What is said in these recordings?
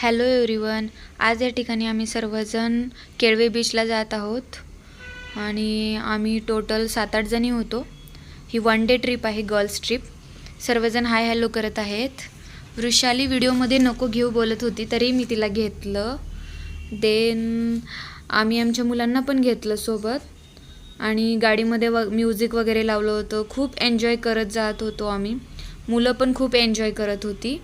Hello everyone, आज या ठिकाणी आम्ही सर्वजण केळवे बीचला जात आहोत आणि आम्ही टोटल 7-8 जणी होतो। ही 1 डे ट्रिप आहे, गर्ल्स ट्रिप। सर्वजण हाय हॅलो करत आहेत। वृषाली व्हिडिओमध्ये नको घेऊ बोलत होती तरी मी तिला घेतलं। देन आम्ही आमच्या मुलांना पण घेतलं सोबत आणि गाडीमध्ये म्युझिक वगैरे लावलं होतं। खूप एन्जॉय करत जात होतो आम्ही। मुलं पण खूप एन्जॉय करत होती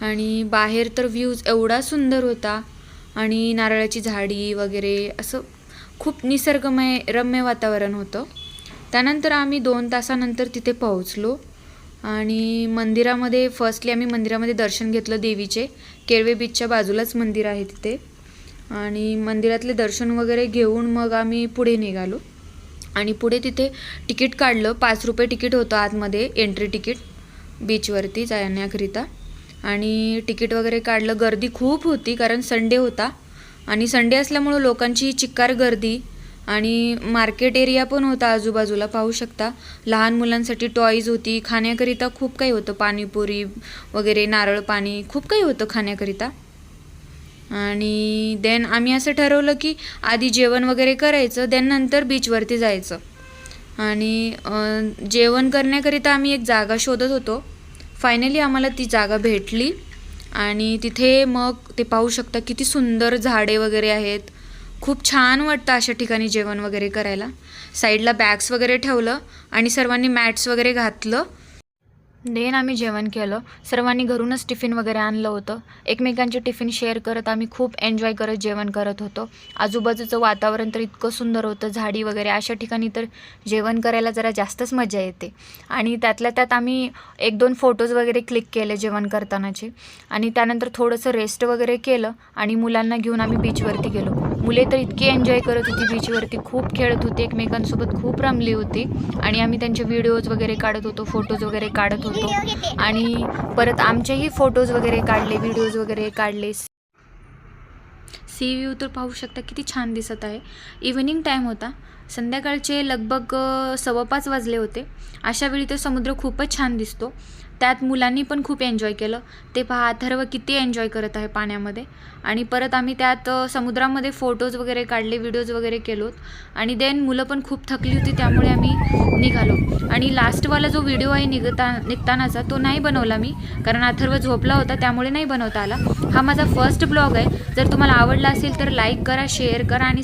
आणि बाहेर तर व्ह्यूज एवढा सुंदर होता आणि नारळाची झाडी वगैरे असं खूप निसर्गमय रम्य वातावरण होतं। त्यानंतर आम्ही 2 तासानंतर तिथे पोहोचलो आणि मंदिरामध्ये फर्स्टली आम्ही मंदिरामध्ये दर्शन घेतलं देवीचे। केळवे बीचच्या बाजूलाच मंदिर आहे तिथे आणि मंदिरातले दर्शन वगैरे घेऊन मग आम्ही पुढे निघालो आणि पुढे तिथे तिकीट काढलं। 5 रुपये तिकीट होतं आतमध्ये, एंट्री तिकीट बीचवरती जाण्याकरिता। आणि तिकीट वगैरे काढलं। गर्दी खूप होती कारण संडे होता आणि संडे असल्यामुळे लोकांची चिक्कार गर्दी आणि मार्केट एरिया पण होता आजूबाजूला, पाहू शकता। लहान मुलांसाठी टॉयज होती, खाण्याकरिता खूप काही होतं, पाणीपुरी वगैरे, नारळ पाणी, खूप काही होतं खाण्याकरिता। आणि देन आम्ही असं ठरवलं की आधी जेवण वगैरे करायचं, देन नंतर बीचवरती जायचं। आणि जेवण करण्याकरिता आम्ही एक जागा शोधत होतो। फायनली आम्हाला ती जागा भेटली आणि तिथे मग ते पाहू शकता किती सुंदर झाडे वगैरे आहेत। खूप छान वाटतं अशा ठिकाणी जेवण वगैरे करायला। साईडला बॅग्स वगैरे ठेवलं आणि सर्वांनी मॅट्स वगैरे घातलं। देन आम्ही जेवण केलं। सर्वांनी घरूनच टिफिन वगैरे आणलं होतं। एकमेकांचे टिफिन शेअर करत आम्ही खूप एन्जॉय करत जेवण करत होतो। आजूबाजूचं वातावरण तर इतकं सुंदर होतं, झाडी वगैरे, अशा ठिकाणी तर जेवण करायला जरा जास्तच मजा येते। आणि त्यातल्या त्यात आम्ही 1-2 फोटोज वगैरे क्लिक केले जेवण करतानाचे आणि त्यानंतर थोडंसं रेस्ट वगैरे केलं आणि मुलांना घेऊन आम्ही बीचवरती गेलो। मुले तर इतकी एन्जॉय करत होती बीचवरती, खूप खेळत होती, एकमेकांसोबत खूप रमली होती आणि आम्ही त्यांचे व्हिडिओज वगैरे काढत होतो, फोटोज वगैरे काढत होतो आणि परत आमचेही फोटोज वगैरे काढले, व्हिडिओज वगैरे काढले। सी व्ह्यू तर पाहू शकता किती छान दिसत आहे। इव्हनिंग टाईम होता, संध्याकाळचे लगभग 5:15 वाजले होते। अशा वेळी तर समुद्र खूपच छान दिसतो। त्यात मुलांनी पण खूप एन्जॉय केलं। ते पहा अथर्व किती एन्जॉय करत आहे पाण्यामध्ये। आणि परत आम्ही त्यात समुद्रामध्ये फोटोज वगैरे काढले, व्हिडिओज वगैरे केलोत आणि देन मुलं पण खूप थकली होती त्यामुळे आम्ही निघालो। आणि लास्टवाला जो व्हिडिओ आहे निघतानाचा तो नाही बनवला मी, कारण अथर्व झोपला होता त्यामुळे नाही बनवता आला। हा माझा फर्स्ट ब्लॉग आहे। जर तुम्हाला आवडला असेल तर लाईक करा, शेअर करा आणि